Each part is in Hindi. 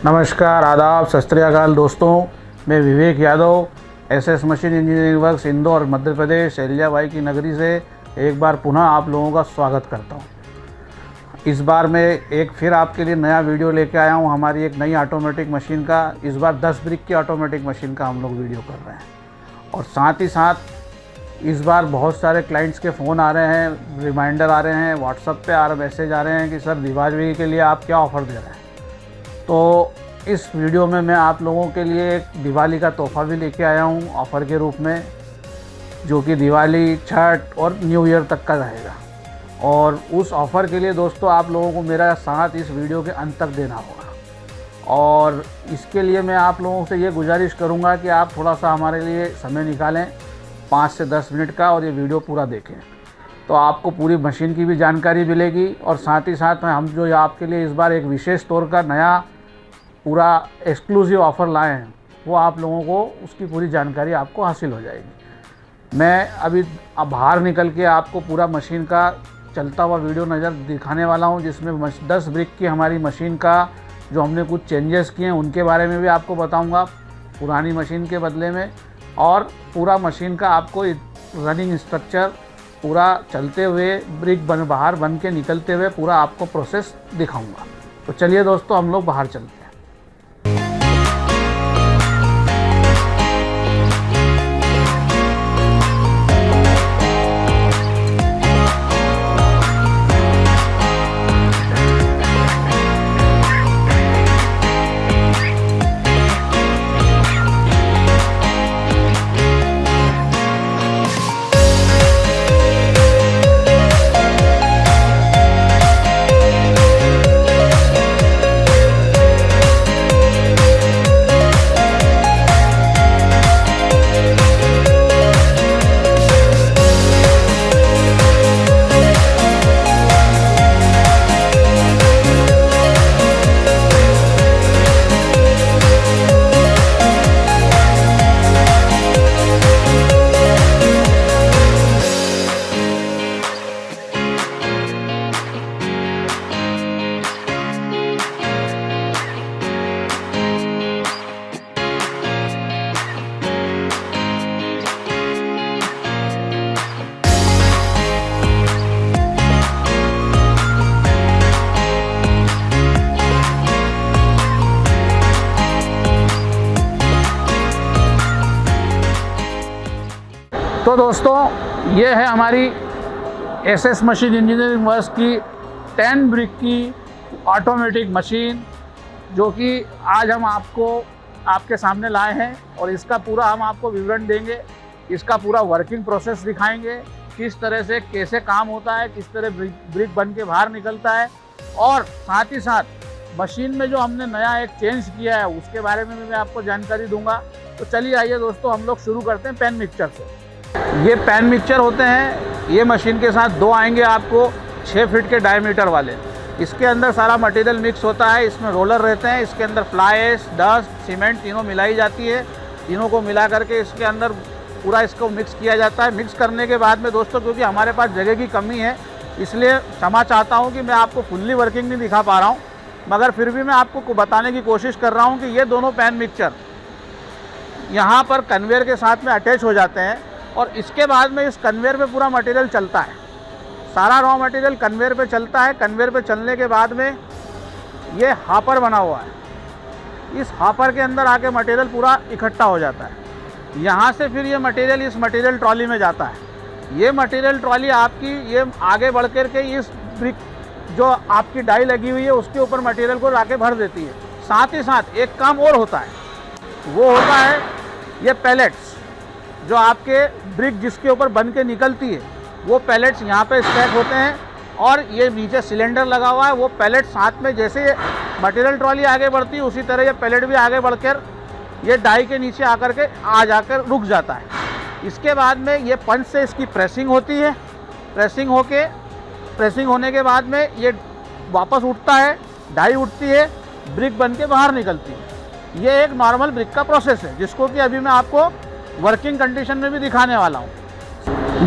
नमस्कार, आदाब, सत श्री अकाल दोस्तों। मैं Vivek Yadav SS machine engineering works Indore Madhya Pradesh Ahilyabai की नगरी से एक बार पुनः आप लोगों का स्वागत करता हूं। इस बार मैं एक फिर आपके लिए नया वीडियो लेके आया हूं। हमारी एक नई ऑटोमेटिक मशीन का, इस बार 10 ब्रिक की ऑटोमेटिक मशीन का हम लोग वीडियो कर रहे हैं। और साथ ही साथ इस बार बहुत सारे क्लाइंट्स के फ़ोन आ रहे हैं, रिमाइंडर आ रहे हैं, व्हाट्सएप पे मैसेज आ रहे हैं कि सर दिवाली के लिए आप क्या ऑफ़र दे रहे हैं। तो इस वीडियो में मैं आप लोगों के लिए एक दिवाली का तोहफ़ा भी लेके आया हूँ ऑफ़र के रूप में, जो कि दिवाली, छठ और न्यू ईयर तक का रहेगा। और उस ऑफ़र के लिए दोस्तों आप लोगों को मेरा साथ इस वीडियो के अंत तक देना होगा। और इसके लिए मैं आप लोगों से ये गुजारिश करूँगा कि आप थोड़ा सा हमारे लिए समय निकालें 5 से 10 मिनट का, और ये वीडियो पूरा देखें। तो आपको पूरी मशीन की भी जानकारी मिलेगी, और साथ ही साथ में हम जो आपके लिए इस बार एक विशेष तौर का नया पूरा एक्सक्लूसिव ऑफ़र लाए हैं, वो आप लोगों को उसकी पूरी जानकारी आपको हासिल हो जाएगी। मैं अभी बाहर निकल के आपको पूरा मशीन का चलता हुआ वीडियो नज़र दिखाने वाला हूं, जिसमें 10 ब्रिक की हमारी मशीन का जो हमने कुछ चेंजेस किए हैं उनके बारे में भी आपको बताऊंगा पुरानी मशीन के बदले में, और पूरा मशीन का आपको रनिंग स्ट्रक्चर पूरा चलते हुए ब्रिक बाहर बन के निकलते हुए पूरा आपको प्रोसेस दिखाऊंगा। तो चलिए दोस्तों, हम लोग बाहर चलते हैं। तो दोस्तों, ये है हमारी एसएस मशीन इंजीनियरिंग वर्क्स की 10 ब्रिक की ऑटोमेटिक मशीन, जो कि आज हम आपके सामने लाए हैं। और इसका पूरा हम आपको विवरण देंगे, इसका पूरा वर्किंग प्रोसेस दिखाएंगे, किस तरह से कैसे काम होता है, किस तरह ब्रिक बन के बाहर निकलता है, और साथ ही साथ मशीन में जो हमने नया एक चेंज किया है उसके बारे में भी मैं आपको जानकारी दूंगा। तो चलिए आइए दोस्तों, हम लोग शुरू करते हैं पैन मिक्सचर से। ये पैन मिक्सचर होते हैं, ये मशीन के साथ 2 आएंगे आपको 6 फीट के डायमीटर वाले। इसके अंदर सारा मटेरियल मिक्स होता है, इसमें रोलर रहते हैं, इसके अंदर फ्लाई ऐश, डस्ट, सीमेंट तीनों मिलाई जाती है। तीनों को मिला करके इसके अंदर पूरा इसको मिक्स किया जाता है। मिक्स करने के बाद में दोस्तों, क्योंकि हमारे पास जगह की कमी है, इसलिए क्षमा चाहता हूँ कि मैं आपको फुल्ली वर्किंग नहीं दिखा पा रहा हूँ, मगर फिर भी मैं आपको बताने की कोशिश कर रहा हूँ कि ये दोनों पैन मिक्सचर यहाँ पर कन्वेयर के साथ में अटैच हो जाते हैं। और इसके बाद में इस कन्वेयर पे पूरा मटेरियल चलता है, सारा रॉ मटेरियल कन्वेयर पे चलता है। कन्वेयर पे चलने के बाद में ये हापर बना हुआ है, इस हापर के अंदर आके मटेरियल पूरा इकट्ठा हो जाता है। यहाँ से फिर ये मटेरियल इस मटेरियल ट्रॉली में जाता है। ये मटेरियल ट्रॉली आपकी ये आगे बढ़ कर के इस ब्रिक जो आपकी डाई लगी हुई है उसके ऊपर मटेरियल को लाके भर देती है। साथ ही साथ एक काम और होता है, वो होता है ये पैलेट्स, जो आपके ब्रिक जिसके ऊपर बन के निकलती है वो पैलेट्स यहाँ पे स्टैक होते हैं। और ये नीचे सिलेंडर लगा हुआ है, वो पैलेट साथ में जैसे मटेरियल ट्रॉली आगे बढ़ती है उसी तरह ये पैलेट भी आगे बढ़कर ये डाई के नीचे आकर के जाकर रुक जाता है। इसके बाद में ये पंच से इसकी प्रेसिंग होती है, प्रेसिंग होने के बाद में ये वापस उठता है, डाई उठती है, ब्रिक बन के बाहर निकलती है। ये एक नॉर्मल ब्रिक का प्रोसेस है, जिसको कि अभी मैं आपको वर्किंग कंडीशन में भी दिखाने वाला हूँ।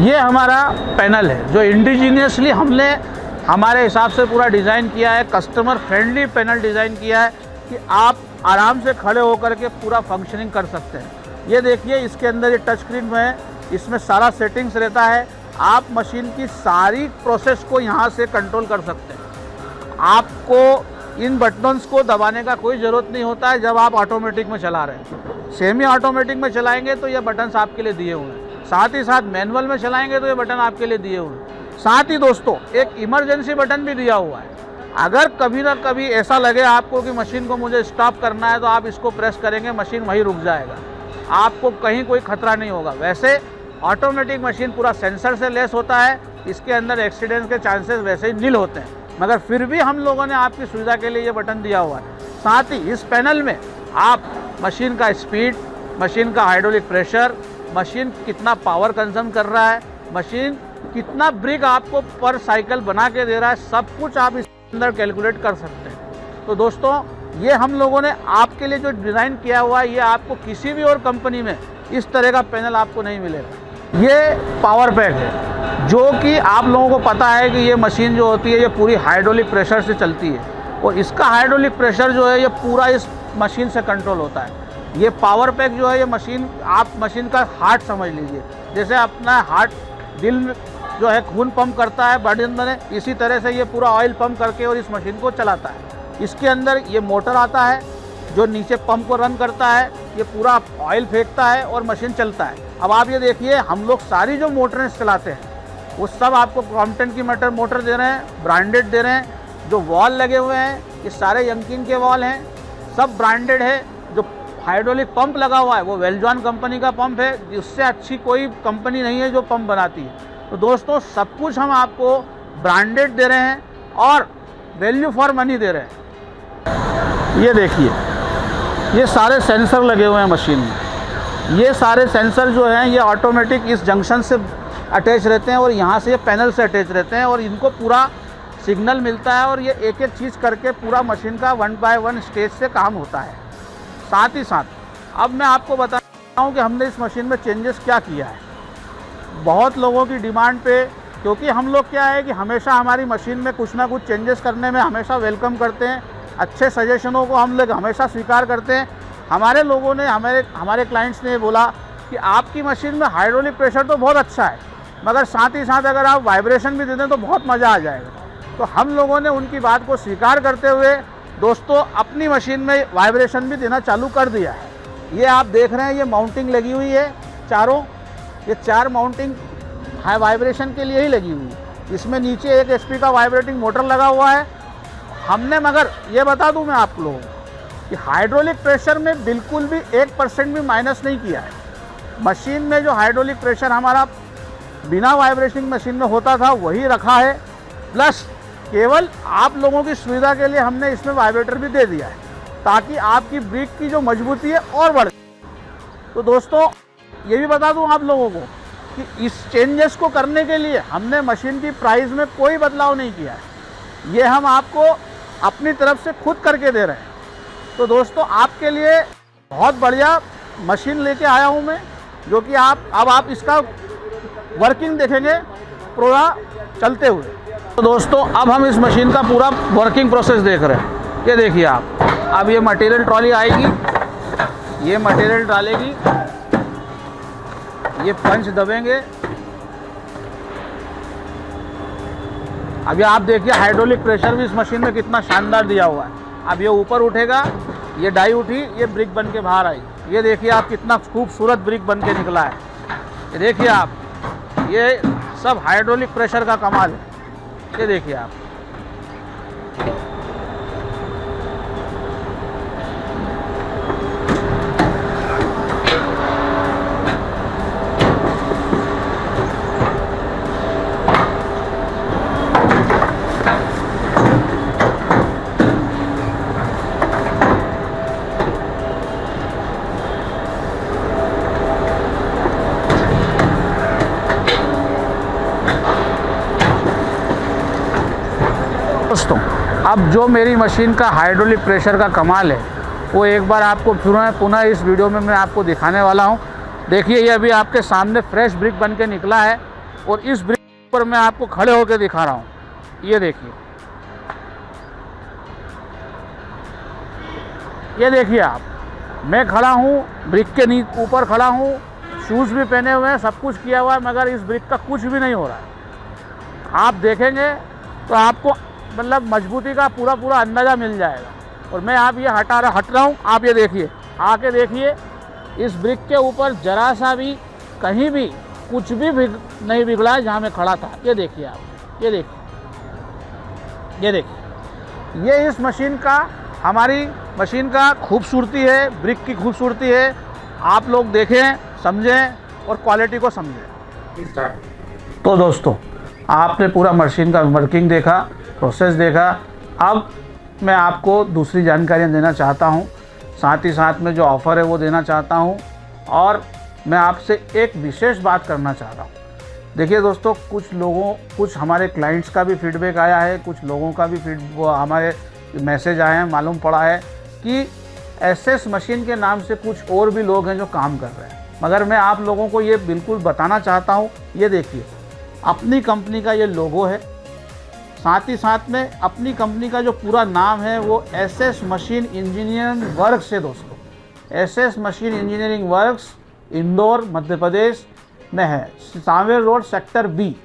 ये हमारा पैनल है जो इंडिजीनियसली हमने हमारे हिसाब से पूरा डिज़ाइन किया है, कस्टमर फ्रेंडली पैनल डिज़ाइन किया है कि आप आराम से खड़े होकर के पूरा फंक्शनिंग कर सकते हैं। ये देखिए इसके अंदर ये टच स्क्रीन में है, इसमें सारा सेटिंग्स रहता है। आप मशीन की सारी प्रोसेस को यहाँ से कंट्रोल कर सकते हैं। आपको इन बटन्स को दबाने का कोई ज़रूरत नहीं होता है जब आप ऑटोमेटिक में चला रहे हैं। सेमी ऑटोमेटिक में चलाएंगे तो ये बटन्स आपके लिए दिए हुए हैं, साथ ही साथ मैनुअल में चलाएंगे तो ये बटन आपके लिए दिए हुए हैं। साथ ही दोस्तों एक इमरजेंसी बटन भी दिया हुआ है। अगर कभी ना कभी ऐसा लगे आपको कि मशीन को मुझे स्टॉप करना है तो आप इसको प्रेस करेंगे, मशीन वहीं रुक जाएगा, आपको कहीं कोई खतरा नहीं होगा। वैसे ऑटोमेटिक मशीन पूरा सेंसर से लेस होता है, इसके अंदर एक्सीडेंट के चांसेस वैसे ही नील होते हैं, मगर फिर भी हम लोगों ने आपकी सुविधा के लिए ये बटन दिया हुआ है। साथ ही इस पैनल में आप मशीन का स्पीड, मशीन का हाइड्रोलिक प्रेशर, मशीन कितना पावर कंज्यूम कर रहा है, मशीन कितना ब्रिक आपको पर साइकिल बना के दे रहा है, सब कुछ आप इस अंदर कैलकुलेट कर सकते हैं। तो दोस्तों ये हम लोगों ने आपके लिए जो डिज़ाइन किया हुआ है, ये आपको किसी भी और कंपनी में इस तरह का पैनल आपको नहीं मिलेगा। ये पावर पैक है जो कि आप लोगों को पता है कि ये मशीन जो होती है ये पूरी हाइड्रोलिक प्रेशर से चलती है, और इसका हाइड्रोलिक प्रेशर जो है ये पूरा इस मशीन से कंट्रोल होता है। ये पावर पैक जो है ये मशीन, आप मशीन का हार्ट समझ लीजिए, जैसे अपना हार्ट दिल जो है खून पंप करता है बॉडी अंदर, इसी तरह से ये पूरा ऑयल पंप करके और इस मशीन को चलाता है। इसके अंदर ये मोटर आता है जो नीचे पंप को रन करता है, ये पूरा ऑयल फेंकता है और मशीन चलता है। अब आप ये देखिए हम लोग सारी जो मोटरें चलाते हैं वो सब आपको क्रॉम्पटन की मोटर दे रहे हैं, ब्रांडेड दे रहे हैं। जो वॉल लगे हुए हैं ये सारे यंकिंग के वॉल हैं, सब ब्रांडेड है। जो हाइड्रोलिक पंप लगा हुआ है वो वेलजॉन कंपनी का पंप है, जिससे अच्छी कोई कंपनी नहीं है जो पंप बनाती है। तो दोस्तों सब कुछ हम आपको ब्रांडेड दे रहे हैं और वैल्यू फॉर मनी दे रहे हैं। ये देखिए ये सारे सेंसर लगे हुए हैं मशीन में। ये सारे सेंसर जो हैं ये ऑटोमेटिक इस जंक्शन से अटैच रहते हैं और यहाँ से ये पैनल से अटैच रहते हैं, और इनको पूरा सिग्नल मिलता है और ये एक एक चीज़ करके पूरा मशीन का 1 बाय 1 स्टेज से काम होता है। साथ ही साथ अब मैं आपको बताता हूँ कि हमने इस मशीन में चेंजेस क्या किया है। बहुत लोगों की डिमांड पे, क्योंकि हम लोग क्या है कि हमेशा हमारी मशीन में कुछ ना कुछ चेंजेस करने में हमेशा वेलकम करते हैं, अच्छे सजेशनों को हम लोग हमेशा स्वीकार करते हैं। हमारे लोगों ने हमारे क्लाइंट्स ने बोला कि आपकी मशीन में हाइड्रोलिक प्रेशर तो बहुत अच्छा है, मगर साथ ही साथ अगर आप वाइब्रेशन भी दे दें तो बहुत मज़ा आ जाएगा। तो हम लोगों ने उनकी बात को स्वीकार करते हुए दोस्तों अपनी मशीन में वाइब्रेशन भी देना चालू कर दिया है। ये आप देख रहे हैं ये माउंटिंग लगी हुई है चारों, ये 4 माउंटिंग हाई वाइब्रेशन के लिए ही लगी हुई है। इसमें नीचे 1 HP का वाइब्रेटिंग मोटर लगा हुआ है हमने। मगर ये बता दूं मैं आप लोगों को कि हाइड्रोलिक प्रेशर में बिल्कुल भी 1% भी माइनस नहीं किया है। मशीन में जो हाइड्रोलिक प्रेशर हमारा बिना वाइब्रेशन मशीन में होता था वही रखा है, प्लस केवल आप लोगों की सुविधा के लिए हमने इसमें वाइब्रेटर भी दे दिया है ताकि आपकी ब्रेक की जो मजबूती है और बढ़े। तो दोस्तों ये भी बता दूं आप लोगों को कि इस चेंजेस को करने के लिए हमने मशीन की प्राइस में कोई बदलाव नहीं किया है, ये हम आपको अपनी तरफ से खुद करके दे रहे हैं। तो दोस्तों आपके लिए बहुत बढ़िया मशीन लेके आया हूँ मैं, जो कि आप इसका वर्किंग देखेंगे पूरा चलते हुए। तो दोस्तों अब हम इस मशीन का पूरा वर्किंग प्रोसेस देख रहे हैं। ये देखिए आप, अब ये मटेरियल ट्रॉली आएगी, ये मटेरियल डालेगी, ये पंच दबेंगे। अभी आप देखिए हाइड्रोलिक प्रेशर भी इस मशीन में कितना शानदार दिया हुआ है। अब ये ऊपर उठेगा, ये डाई उठी, ये ब्रिक बन के बाहर आई। ये देखिए आप कितना खूबसूरत ब्रिक बन के निकला है। ये देखिए आप, ये सब हाइड्रोलिक प्रेशर का कमाल है। ये देखिए आप, दोस्तों अब जो मेरी मशीन का हाइड्रोलिक प्रेशर का कमाल है वो एक बार आपको पुनः इस वीडियो में मैं आपको दिखाने वाला हूं। देखिए ये अभी आपके सामने फ्रेश ब्रिक बन के निकला है और इस ब्रिक पर मैं आपको खड़े होकर दिखा रहा हूं। ये देखिए ये देखिए आप, मैं खड़ा हूँ ब्रिक के ऊपर खड़ा हूँ, शूज़ भी पहने हुए हैं, सब कुछ किया हुआ है, मगर इस ब्रिक का कुछ भी नहीं हो रहा है। आप देखेंगे तो आपको मतलब मजबूती का पूरा अंदाज़ा मिल जाएगा। और मैं आप ये हट रहा हूँ, आप ये देखिए, आके देखिए इस ब्रिक के ऊपर जरा सा भी कहीं भी कुछ भी नहीं बिगड़ा है जहाँ मैं खड़ा था। ये देखिए आप, ये देखिए, ये देखिए, ये इस मशीन का, हमारी मशीन का खूबसूरती है, ब्रिक की खूबसूरती है। आप लोग देखें, समझें और क्वालिटी को समझें। तो दोस्तों, आपने पूरा मशीन का वर्किंग देखा, प्रोसेस देखा। अब मैं आपको दूसरी जानकारियाँ देना चाहता हूँ, साथ ही साथ में जो ऑफ़र है वो देना चाहता हूँ। और मैं आपसे एक विशेष बात करना चाह रहा हूँ। देखिए दोस्तों, कुछ हमारे क्लाइंट्स का भी फीडबैक आया है, कुछ लोगों का भी हमारे मैसेज आए हैं, मालूम पड़ा है कि एसएस मशीन के नाम से कुछ और भी लोग हैं जो काम कर रहे हैं। मगर मैं आप लोगों को ये बिल्कुल बताना चाहता हूँ, ये देखिए, अपनी कंपनी का ये लोगो है, साथ ही साथ में अपनी कंपनी का जो पूरा नाम है वो एसएस मशीन इंजीनियरिंग वर्क्स है दोस्तों। SS machine engineering works Indore Madhya Pradesh में है, सांवेर रोड सेक्टर बी।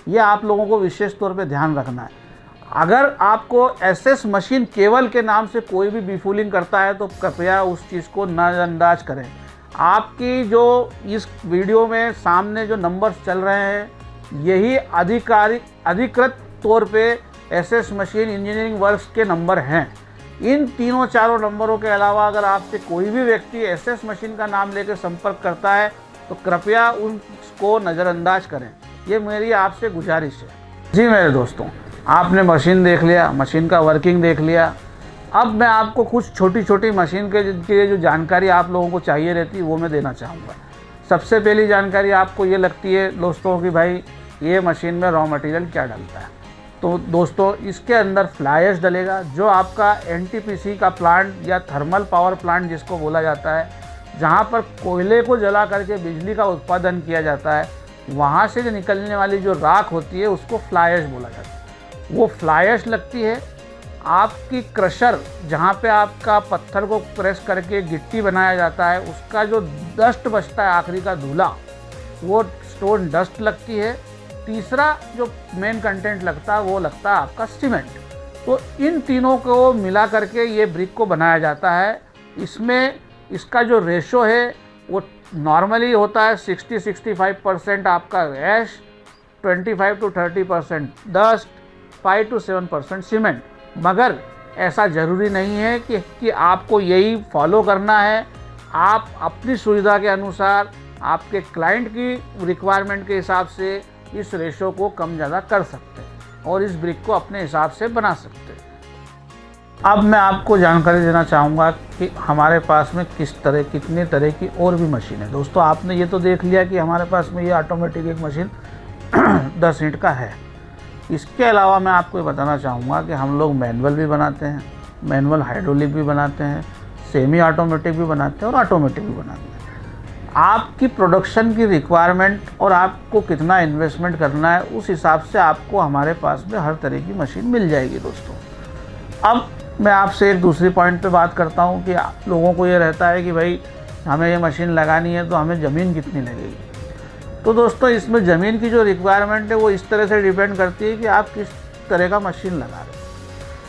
ये आप लोगों को विशेष तौर पे ध्यान रखना है। अगर आपको एसएस मशीन केवल के नाम से कोई भी बीफूलिंग करता है तो कृपया उस चीज़ को नज़रअंदाज करें। आपकी जो इस वीडियो में सामने जो नंबर्स चल रहे हैं, यही अधिकृत तौर पे एसएस मशीन इंजीनियरिंग वर्क्स के नंबर हैं। इन तीनों चारों नंबरों के अलावा अगर आपसे कोई भी व्यक्ति एसएस मशीन का नाम लेकर संपर्क करता है तो कृपया उसको नज़रअंदाज करें। ये मेरी आपसे गुजारिश है। जी मेरे दोस्तों, आपने मशीन देख लिया, मशीन का वर्किंग देख लिया। अब मैं आपको कुछ छोटी छोटी मशीन के जो जानकारी आप लोगों को चाहिए रहती है वो मैं देना चाहूँगा। सबसे पहली जानकारी आपको ये लगती है दोस्तों कि भाई ये मशीन में रॉ मटेरियल क्या डलता है। तो दोस्तों, इसके अंदर फ्लाई ऐश डलेगा, जो आपका एनटीपीसी का प्लांट या थर्मल पावर प्लांट जिसको बोला जाता है, जहाँ पर कोयले को जला करके बिजली का उत्पादन किया जाता है, वहाँ से जो निकलने वाली जो राख होती है उसको फ्लाई ऐश बोला जाता है। वो फ्लाई ऐश लगती है आपकी क्रशर, जहाँ पे आपका पत्थर को प्रेस करके गिट्टी बनाया जाता है, उसका जो डस्ट बचता है, आखिरी का धूला, वो स्टोन डस्ट लगती है। तीसरा जो मेन कंटेंट लगता है वो लगता है आपका सीमेंट। तो इन तीनों को मिला करके ये ब्रिक को बनाया जाता है। इसमें इसका जो रेशो है वो नॉर्मली होता है 60-65% आपका ऐश, 25 to 30% डस्ट, 5 to 7% सीमेंट। मगर ऐसा ज़रूरी नहीं है कि आपको यही फॉलो करना है। आप अपनी सुविधा के अनुसार, आपके क्लाइंट की रिक्वायरमेंट के हिसाब से इस रेशो को कम ज़्यादा कर सकते हैं और इस ब्रिक को अपने हिसाब से बना सकते हैं। अब मैं आपको जानकारी देना चाहूँगा कि हमारे पास में कितने तरह की और भी मशीन है। दोस्तों, आपने ये तो देख लिया कि हमारे पास में ये ऑटोमेटिक एक मशीन 10 इंच का है। इसके अलावा मैं आपको ये बताना चाहूँगा कि हम लोग मैनुअल भी बनाते हैं, मैनुअल हाइड्रोलिक भी बनाते हैं, सेमी ऑटोमेटिक भी बनाते हैं और ऑटोमेटिक भी बनाते हैं। आपकी प्रोडक्शन की रिक्वायरमेंट और आपको कितना इन्वेस्टमेंट करना है, उस हिसाब से आपको हमारे पास में हर तरह की मशीन मिल जाएगी दोस्तों। अब मैं आपसे एक दूसरी पॉइंट पे बात करता हूँ कि आप लोगों को ये रहता है कि भाई हमें ये मशीन लगानी है तो हमें ज़मीन कितनी लगेगी। तो दोस्तों, इसमें ज़मीन की जो रिक्वायरमेंट है वो इस तरह से डिपेंड करती है कि आप किस तरह का मशीन लगा रहे हैं।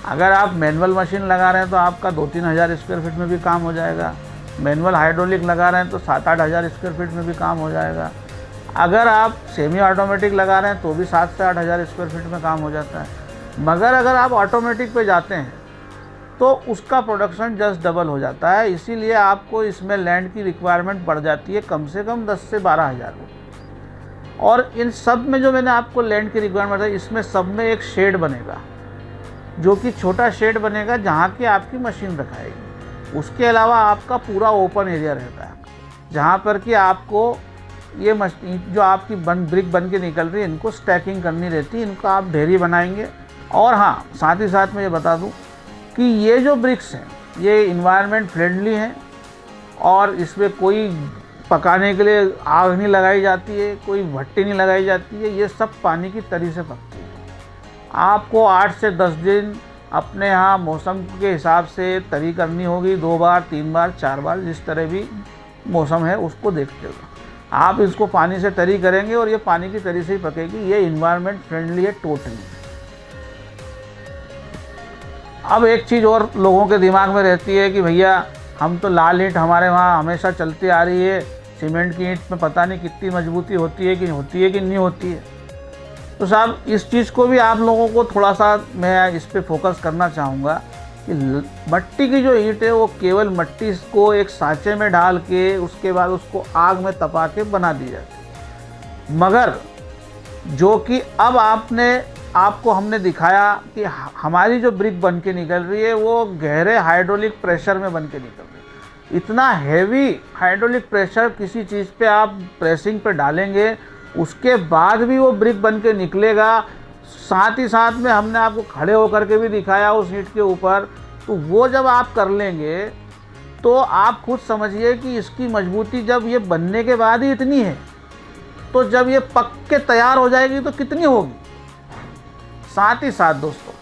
अगर आप मैनुअल मशीन लगा रहे हैं तो आपका 2-3 हज़ार स्क्वायर फीट में भी काम हो जाएगा। मैनुअल हाइड्रोलिक लगा रहे हैं तो 7-8 हज़ार स्क्वायर फीट में भी काम हो जाएगा। अगर आप सेमी ऑटोमेटिक लगा रहे हैं तो भी 7 से 8 हज़ार स्क्वायर फीट में काम हो जाता है। मगर अगर आप ऑटोमेटिक पे जाते हैं तो उसका प्रोडक्शन जस्ट डबल हो जाता है। इसीलिए आपको इसमें लैंड की रिक्वायरमेंट बढ़ जाती है कम से कम 10 से 12 हज़ार। और इन सब में जो मैंने आपको लैंड की रिक्वायरमेंट है, इसमें सब में एक शेड बनेगा, जो कि छोटा शेड बनेगा जहाँ की आपकी मशीन रखाएगी। उसके अलावा आपका पूरा ओपन एरिया रहता है, जहाँ पर कि आपको ये मशीन जो आपकी ब्रिक बन के निकल रही है, इनको स्टैकिंग करनी रहती है, इनको आप ढेरी बनाएंगे। और हाँ, साथ ही साथ मैं ये बता दूं कि ये जो ब्रिक्स हैं ये इन्वायरमेंट फ्रेंडली हैं और इसमें कोई पकाने के लिए आग नहीं लगाई जाती है, कोई भट्टी नहीं लगाई जाती है। ये सब पानी की तरी से पकती है। आपको 8 से 10 दिन अपने यहाँ मौसम के हिसाब से तरी करनी होगी, 2 बार 3 बार 4 बार, जिस तरह भी मौसम है उसको देखते हुए आप इसको पानी से तरी करेंगे और ये पानी की तरी से ही पकेगी। ये इन्वायरमेंट फ्रेंडली है टोटली। अब एक चीज़ और लोगों के दिमाग में रहती है कि भैया हम तो लाल ईंट हमारे वहाँ हमेशा चलती आ रही है, सीमेंट की ईंट में पता नहीं कितनी मजबूती होती है कि नहीं होती है। तो साहब इस चीज़ को भी आप लोगों को थोड़ा सा मैं इस पे फोकस करना चाहूँगा कि मट्टी की जो ईंट है वो केवल मट्टी को एक सांचे में डाल के उसके बाद उसको आग में तपा के बना दी जाती है। मगर जो कि अब आपको हमने दिखाया कि हमारी जो ब्रिक बन के निकल रही है वो गहरे हाइड्रोलिक प्रेशर में बन के निकल रही है। इतना हैवी हाइड्रोलिक प्रेशर किसी चीज़ पे आप प्रेसिंग पे डालेंगे उसके बाद भी वो ब्रिक बन के निकलेगा। साथ ही साथ में हमने आपको खड़े होकर के भी दिखाया उस ईंट के ऊपर। तो वो जब आप कर लेंगे तो आप खुद समझिए कि इसकी मजबूती जब ये बनने के बाद ही इतनी है, तो जब ये पक के तैयार हो जाएगी तो कितनी होगी। साथ ही साथ दोस्तों,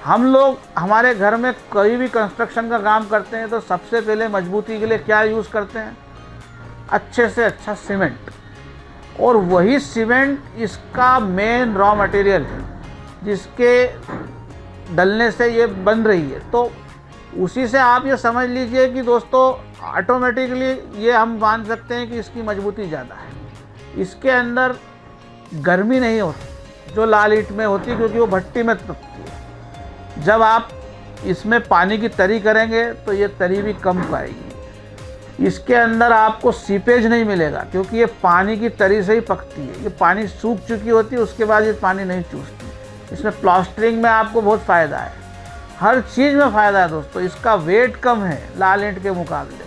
हम लोग हमारे घर में कोई भी कंस्ट्रक्शन का काम करते हैं तो सबसे पहले मजबूती के लिए क्या यूज़ करते हैं? अच्छे से अच्छा सीमेंट। और वही सीमेंट इसका मेन रॉ मटेरियल है जिसके डलने से ये बन रही है। तो उसी से आप ये समझ लीजिए कि दोस्तों ऑटोमेटिकली ये हम मान सकते हैं कि इसकी मजबूती ज़्यादा है। इसके अंदर गर्मी नहीं होती जो लाल ईंट में होती, क्योंकि वो भट्टी में तपती है। जब आप इसमें पानी की तरी करेंगे तो ये तरी भी कम पाएगी। इसके अंदर आपको सीपेज नहीं मिलेगा क्योंकि ये पानी की तरी से ही पकती है। ये पानी सूख चुकी होती है उसके बाद ये पानी नहीं चूसती। इसमें प्लास्टरिंग में आपको बहुत फ़ायदा है, हर चीज़ में फ़ायदा है दोस्तों। इसका वेट कम है लाल ईंट के मुकाबले।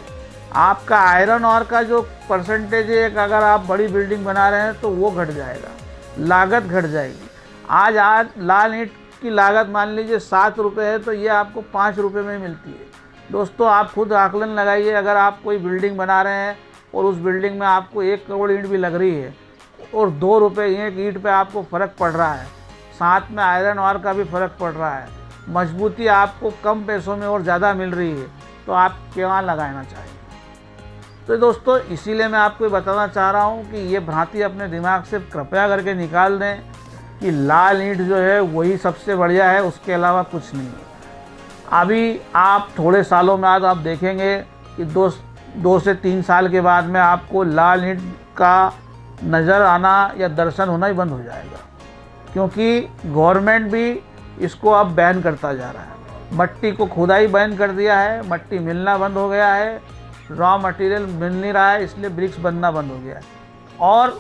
आपका आयरन और का जो परसेंटेज है, अगर आप बड़ी बिल्डिंग बना रहे हैं तो वो घट जाएगा, लागत घट जाएगी। आज लाल ईंट की लागत मान लीजिए 7 रुपये है तो ये आपको 5 रुपये में मिलती है। दोस्तों आप खुद आकलन लगाइए, अगर आप कोई बिल्डिंग बना रहे हैं और उस बिल्डिंग में आपको 1 करोड़ ईंट भी लग रही है और 2 रुपये एक ईंट पे आपको फ़र्क पड़ रहा है, साथ में आयरन और का भी फ़र्क पड़ रहा है, मजबूती आपको कम पैसों में और ज़्यादा मिल रही है, तो आप क्या लगाना चाहिए। तो दोस्तों इसीलिए मैं आपको बताना चाह रहा हूँ कि ये भ्रांति अपने दिमाग से कृपया करके निकाल दें कि लाल ईंट जो है वही सबसे बढ़िया है, उसके अलावा कुछ नहीं है। अभी आप थोड़े सालों में आज आप देखेंगे कि 2 से 3 साल के बाद में आपको लाल ईंट का नज़र आना या दर्शन होना ही बंद हो जाएगा, क्योंकि गवर्नमेंट भी इसको अब बैन करता जा रहा है। मट्टी को खुदाई बैन कर दिया है, मट्टी मिलना बंद हो गया है, रॉ मटेरियल मिल नहीं रहा है, इसलिए ब्रिक्स बनना बंद हो गया है। और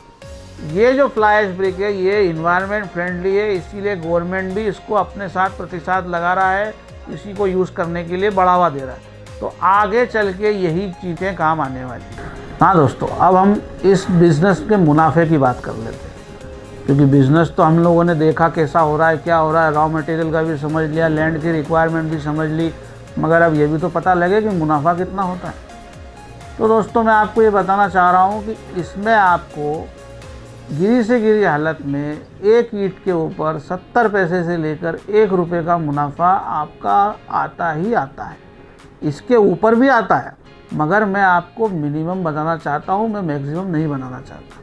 ये जो फ्लाई ऐश ब्रिक है ये इन्वायरमेंट फ्रेंडली है, इसीलिए गवर्नमेंट भी इसको अपने साथ प्रतिशत लगा रहा है, इसी को यूज़ करने के लिए बढ़ावा दे रहा है। तो आगे चल के यही चीज़ें काम आने वाली हैं। हाँ दोस्तों, अब हम इस बिज़नेस के मुनाफे की बात कर लेते हैं, क्योंकि बिज़नेस तो हम लोगों ने देखा कैसा हो रहा है, क्या हो रहा है, रॉ मटेरियल का भी समझ लिया, लैंड की रिक्वायरमेंट भी समझ ली, मगर अब ये भी तो पता लगे कि मुनाफा कितना होता है। तो दोस्तों मैं आपको ये बताना चाह रहा हूँ कि इसमें आपको गिरी से गिरी हालत में एक ईंट के ऊपर 70 पैसे से लेकर 1 रुपये का मुनाफा आपका आता ही आता है। इसके ऊपर भी आता है, मगर मैं आपको मिनिमम बताना चाहता हूँ, मैं मैक्सिमम नहीं बनाना चाहता,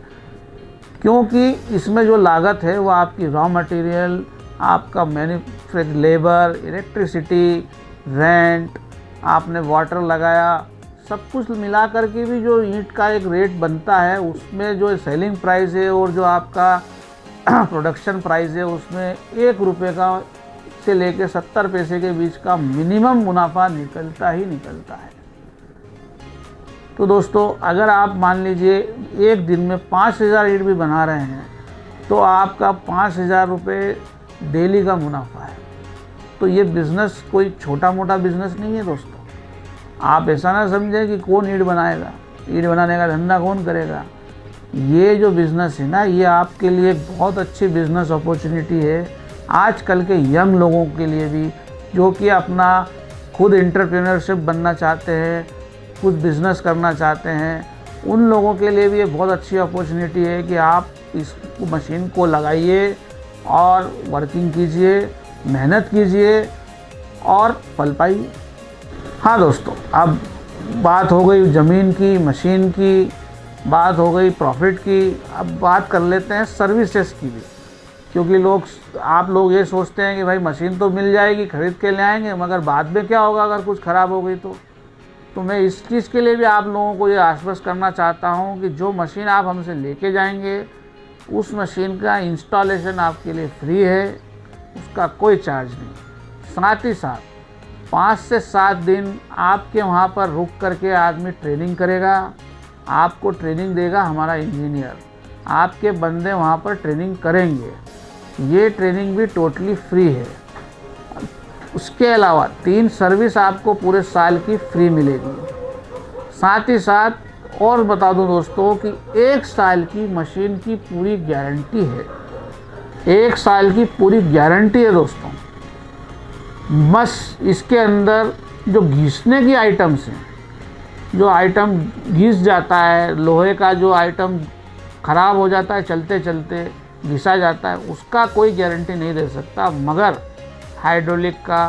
क्योंकि इसमें जो लागत है वो आपकी रॉ मटेरियल, आपका मैन्युफैक्चर लेबर, इलेक्ट्रिसिटी, रेंट, आपने वाटर लगाया, सब कुछ मिला करके भी जो ईंट का एक रेट बनता है उसमें जो सेलिंग प्राइस है और जो आपका प्रोडक्शन प्राइस है उसमें 1 रुपये का से लेकर 70 पैसे के बीच का मिनिमम मुनाफा निकलता ही निकलता है। तो दोस्तों अगर आप मान लीजिए एक दिन में 5000 ईंट भी बना रहे हैं तो आपका 5000 रुपये डेली का मुनाफा है। तो ये बिज़नेस कोई छोटा मोटा बिज़नेस नहीं है दोस्तों। आप ऐसा ना समझें कि कौन ईंट बनाएगा, ईंट बनाने का धंधा कौन करेगा। ये जो बिज़नेस है ना, ये आपके लिए बहुत अच्छी बिज़नेस अपॉर्चुनिटी है आजकल के यंग लोगों के लिए भी, जो कि अपना खुद एंटरप्रेन्योरशिप बनना चाहते हैं, खुद बिज़नेस करना चाहते हैं। उन लोगों के लिए भी ये बहुत अच्छी अपॉर्चुनिटी है कि आप इस मशीन को लगाइए और वर्किंग कीजिए, मेहनत कीजिए, और पल पाइए। हाँ दोस्तों, अब बात हो गई ज़मीन की, मशीन की, बात हो गई प्रॉफिट की। अब बात कर लेते हैं सर्विसेज की भी, क्योंकि आप लोग ये सोचते हैं कि भाई मशीन तो मिल जाएगी, ख़रीद के ले आएंगे, मगर बाद में क्या होगा अगर कुछ ख़राब हो गई तो मैं इस चीज़ के लिए भी आप लोगों को ये आश्वस्त करना चाहता हूँ कि जो मशीन आप हमसे लेके जाएंगे उस मशीन का इंस्टॉलेशन आपके लिए फ्री है, उसका कोई चार्ज नहीं। साथ ही साथ 5 से 7 दिन आपके वहाँ पर रुक करके आदमी ट्रेनिंग करेगा, आपको ट्रेनिंग देगा हमारा इंजीनियर, आपके बंदे वहाँ पर ट्रेनिंग करेंगे। ये ट्रेनिंग भी टोटली फ्री है। उसके अलावा 3 सर्विस आपको पूरे साल की फ्री मिलेगी। साथ ही साथ और बता दूं दोस्तों कि 1 साल की मशीन की पूरी गारंटी है। 1 साल की पूरी गारंटी है दोस्तों। बस इसके अंदर जो घिसने की आइटम्स हैं, जो आइटम घिस जाता है, लोहे का जो आइटम ख़राब हो जाता है चलते चलते घिसा जाता है, उसका कोई गारंटी नहीं दे सकता, मगर हाइड्रोलिक का,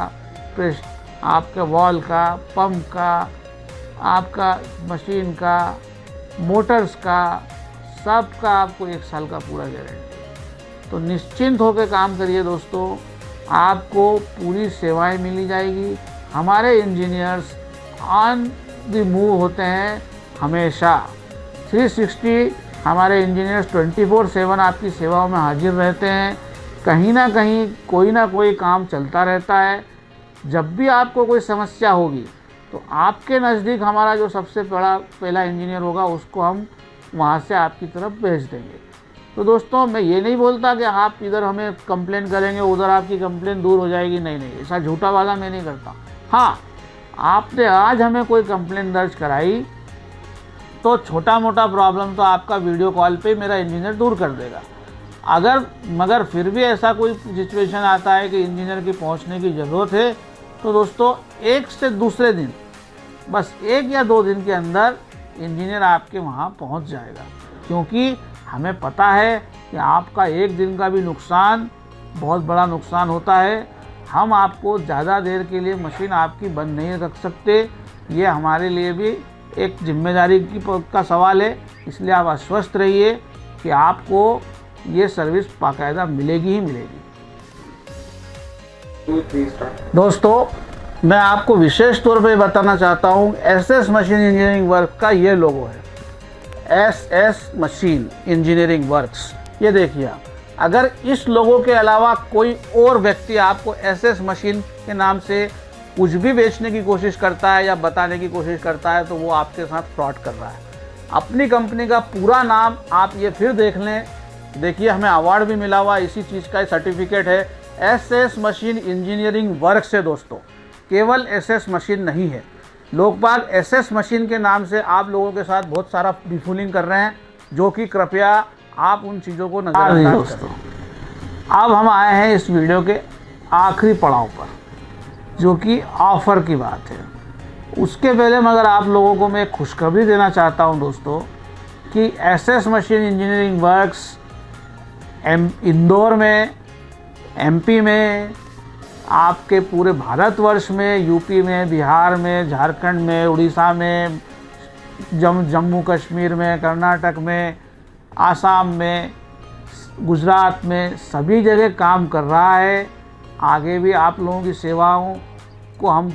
प्रेस, आपके वॉल का, पंप का, आपका मशीन का, मोटर्स का, सब का आपको 1 साल का पूरा गारंटी। तो निश्चिंत होकर काम करिए दोस्तों, आपको पूरी सेवाएं मिली जाएगी। हमारे इंजीनियर्स ऑन द मूव होते हैं हमेशा। 360 हमारे इंजीनियर्स 24/7 आपकी सेवाओं में हाजिर रहते हैं। कहीं ना कहीं कोई ना कोई काम चलता रहता है। जब भी आपको कोई समस्या होगी तो आपके नज़दीक हमारा जो सबसे पहला इंजीनियर होगा उसको हम वहाँ से आपकी तरफ भेज देंगे। तो दोस्तों, मैं ये नहीं बोलता कि आप इधर हमें कंप्लेन करेंगे उधर आपकी कंप्लेन दूर हो जाएगी, नहीं, ऐसा झूठा वादा मैं नहीं करता। हाँ, आपने आज हमें कोई कंप्लेन दर्ज कराई तो छोटा मोटा प्रॉब्लम तो आपका वीडियो कॉल पे मेरा इंजीनियर दूर कर देगा। मगर फिर भी ऐसा कोई सिचुएशन आता है कि इंजीनियर की पहुंचने की ज़रूरत है, तो दोस्तों 1 से दूसरे दिन, बस 1 या 2 दिन के अंदर इंजीनियर आपके वहां पहुंच जाएगा। क्योंकि हमें पता है कि आपका 1 दिन का भी नुकसान बहुत बड़ा नुकसान होता है। हम आपको ज़्यादा देर के लिए मशीन आपकी बंद नहीं रख सकते, ये हमारे लिए भी एक जिम्मेदारी का सवाल है। इसलिए आप आश्वस्त रहिए कि आपको ये सर्विस बाकायदा मिलेगी ही मिलेगी। दोस्तों, मैं आपको विशेष तौर पे बताना चाहता हूँ, SS मशीन इंजीनियरिंग वर्क का ये लोगो है, SS मशीन इंजीनियरिंग वर्क्स। ये देखिए आप, अगर इस लोगो के अलावा कोई और व्यक्ति आपको SS मशीन के नाम से कुछ भी बेचने की कोशिश करता है या बताने की कोशिश करता है तो वो आपके साथ फ्रॉड कर रहा है। अपनी कंपनी का पूरा नाम आप ये फिर देख लें। देखिए, हमें अवार्ड भी मिला हुआ इसी चीज़ का सर्टिफिकेट है, SS मशीन इंजीनियरिंग वर्क से। दोस्तों, केवल SS मशीन नहीं है, लोग बाग SS मशीन के नाम से आप लोगों के साथ बहुत सारा डिफूलिंग कर रहे हैं, जो कि कृपया आप उन चीज़ों को नजरअंदाज करें। अब हम आए हैं इस वीडियो के आखिरी पड़ाव पर, जो कि ऑफ़र की बात है। उसके पहले मगर आप लोगों को मैं खुशखबरी देना चाहता हूं दोस्तों कि SS machine engineering works Indore में, MP में, आपके पूरे भारतवर्ष में, यूपी में, बिहार में, झारखंड में, उड़ीसा में, जम्मू कश्मीर में, कर्नाटक में, आसाम में, गुजरात में, सभी जगह काम कर रहा है। आगे भी आप लोगों की सेवाओं को हम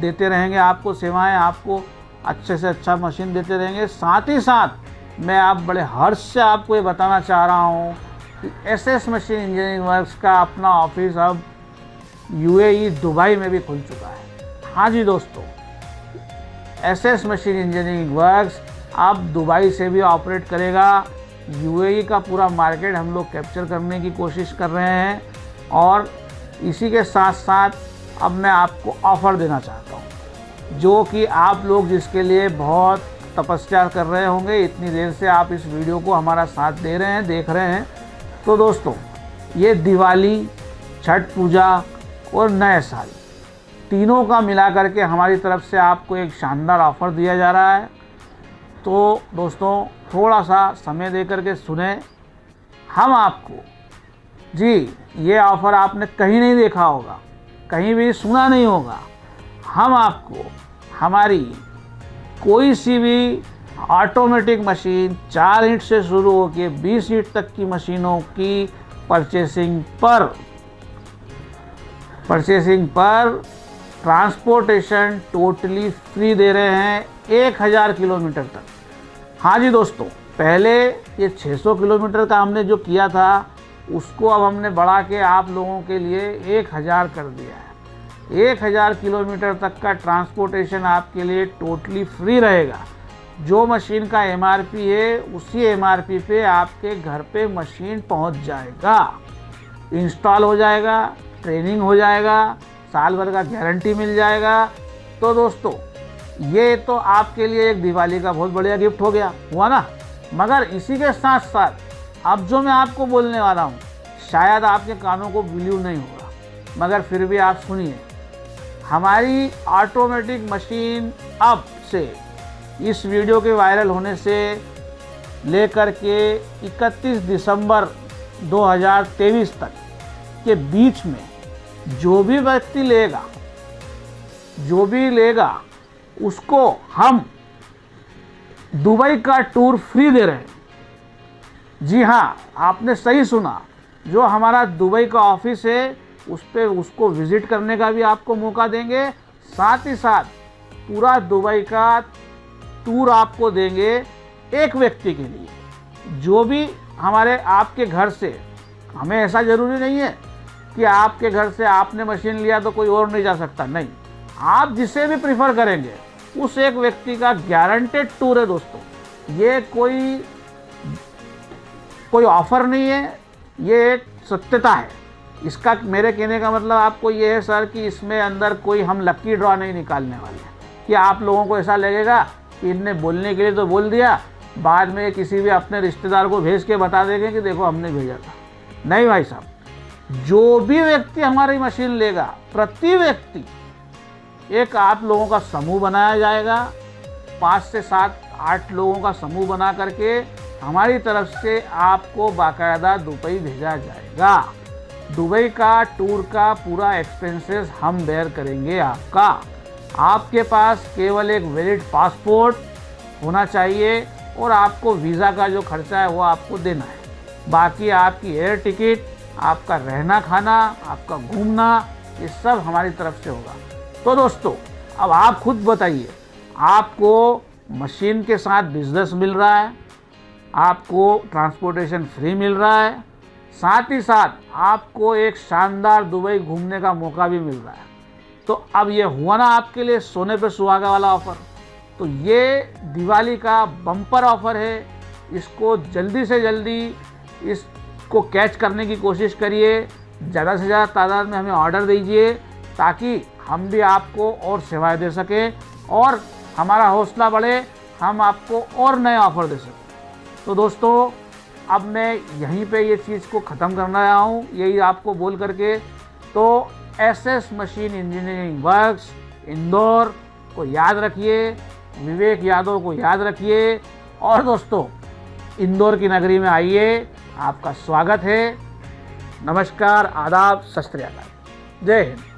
देते रहेंगे, आपको सेवाएं, आपको अच्छे से अच्छा मशीन देते रहेंगे। साथ ही साथ मैं आप बड़े हर्ष से आपको ये बताना चाह रहा हूँ कि SS मशीन इंजीनियरिंग वर्क्स का अपना ऑफिस अब UAE दुबई में भी खुल चुका है। हाँ जी दोस्तों, SS मशीन इंजीनियरिंग वर्क्स अब दुबई से भी ऑपरेट करेगा। UAE का पूरा मार्केट हम लोग कैप्चर करने की कोशिश कर रहे हैं। और इसी के साथ साथ अब मैं आपको ऑफ़र देना चाहता हूँ, जो कि आप लोग जिसके लिए बहुत तपस्या कर रहे होंगे, इतनी देर से आप इस वीडियो को हमारा साथ दे रहे हैं, देख रहे हैं। तो दोस्तों, ये दिवाली, छठ पूजा और नए साल, तीनों का मिला करके हमारी तरफ से आपको एक शानदार ऑफ़र दिया जा रहा है। तो दोस्तों, थोड़ा सा समय दे करके सुने। हम आपको, जी, ये ऑफ़र आपने कहीं नहीं देखा होगा, कहीं भी सुना नहीं होगा। हम आपको हमारी कोई सी भी ऑटोमेटिक मशीन 4 ईंट से शुरू होकर 20 ईंट तक की मशीनों की परचेसिंग पर ट्रांसपोर्टेशन टोटली फ्री दे रहे हैं 1000 किलोमीटर तक। हाँ जी दोस्तों, पहले ये 600 किलोमीटर का हमने जो किया था उसको अब हमने बढ़ा के आप लोगों के लिए 1000 कर दिया है। 1000 किलोमीटर तक का ट्रांसपोर्टेशन आपके लिए टोटली फ्री रहेगा। जो मशीन का एमआरपी है उसी एमआरपी पे आपके घर पे मशीन पहुंच जाएगा, इंस्टॉल हो जाएगा, ट्रेनिंग हो जाएगा, साल भर का गारंटी मिल जाएगा। तो दोस्तों ये तो आपके लिए एक दिवाली का बहुत बढ़िया गिफ्ट हो गया हुआ ना। मगर इसी के साथ साथ अब जो मैं आपको बोलने वाला हूँ शायद आपके कानों को बिलीव नहीं होगा, मगर फिर भी आप सुनिए। हमारी ऑटोमेटिक मशीन अब से इस वीडियो के वायरल होने से लेकर के 31 दिसंबर 2023 तक के बीच में जो भी व्यक्ति लेगा उसको हम दुबई का टूर फ्री दे रहे हैं। जी हाँ, आपने सही सुना। जो हमारा दुबई का ऑफिस है उसको विजिट करने का भी आपको मौका देंगे, साथ ही साथ पूरा दुबई का टूर आपको देंगे एक व्यक्ति के लिए। जो भी हमारे आपके घर से, हमें ऐसा ज़रूरी नहीं है कि आपके घर से आपने मशीन लिया तो कोई और नहीं जा सकता, नहीं, आप जिसे भी प्रीफर करेंगे उस एक व्यक्ति का गारंटेड टूर है दोस्तों। ये कोई ऑफर नहीं है, ये एक सत्यता है। इसका मेरे कहने का मतलब आपको ये है सर कि इसमें अंदर कोई हम लकी ड्रॉ नहीं निकालने वाले हैं कि आप लोगों को ऐसा लगेगा कि इनने बोलने के लिए तो बोल दिया, बाद में किसी भी अपने रिश्तेदार को भेज के बता देंगे कि देखो हमने भेजा था। नहीं भाई साहब, जो भी व्यक्ति हमारी मशीन लेगा, प्रति व्यक्ति एक आप लोगों का समूह बनाया जाएगा। 5 से 7 8 लोगों का समूह बना करके हमारी तरफ से आपको बाकायदा दुबई भेजा जाएगा। दुबई का टूर का पूरा एक्सपेंसेस हम बेयर करेंगे आपका। आपके पास केवल एक वैलिड पासपोर्ट होना चाहिए और आपको वीज़ा का जो खर्चा है वो आपको देना है। बाकी आपकी एयर टिकट, आपका रहना खाना, आपका घूमना, ये सब हमारी तरफ से होगा। तो दोस्तों अब आप खुद बताइए, आपको मशीन के साथ बिजनेस मिल रहा है, आपको ट्रांसपोर्टेशन फ्री मिल रहा है, साथ ही साथ आपको एक शानदार दुबई घूमने का मौका भी मिल रहा है। तो अब ये हुआ ना आपके लिए सोने पे सुहागा वाला ऑफ़र। तो ये दिवाली का बम्पर ऑफ़र है, इसको जल्दी से जल्दी इसको कैच करने की कोशिश करिए। ज़्यादा से ज़्यादा तादाद में हमें ऑर्डर दीजिए ताकि हम भी आपको और सेवाएं दे सकें और हमारा हौसला बढ़े, हम आपको और नए ऑफ़र दे सकें। तो दोस्तों अब मैं यहीं पे ये चीज़ को ख़त्म करना आया हूँ, यही आपको बोल करके। तो SS machine engineering works Indore को याद रखिए, विवेक यादव को याद रखिए और दोस्तों इंदौर की नगरी में आइए, आपका स्वागत है। नमस्कार, आदाब, सत श्री अकाल, जय हिंद।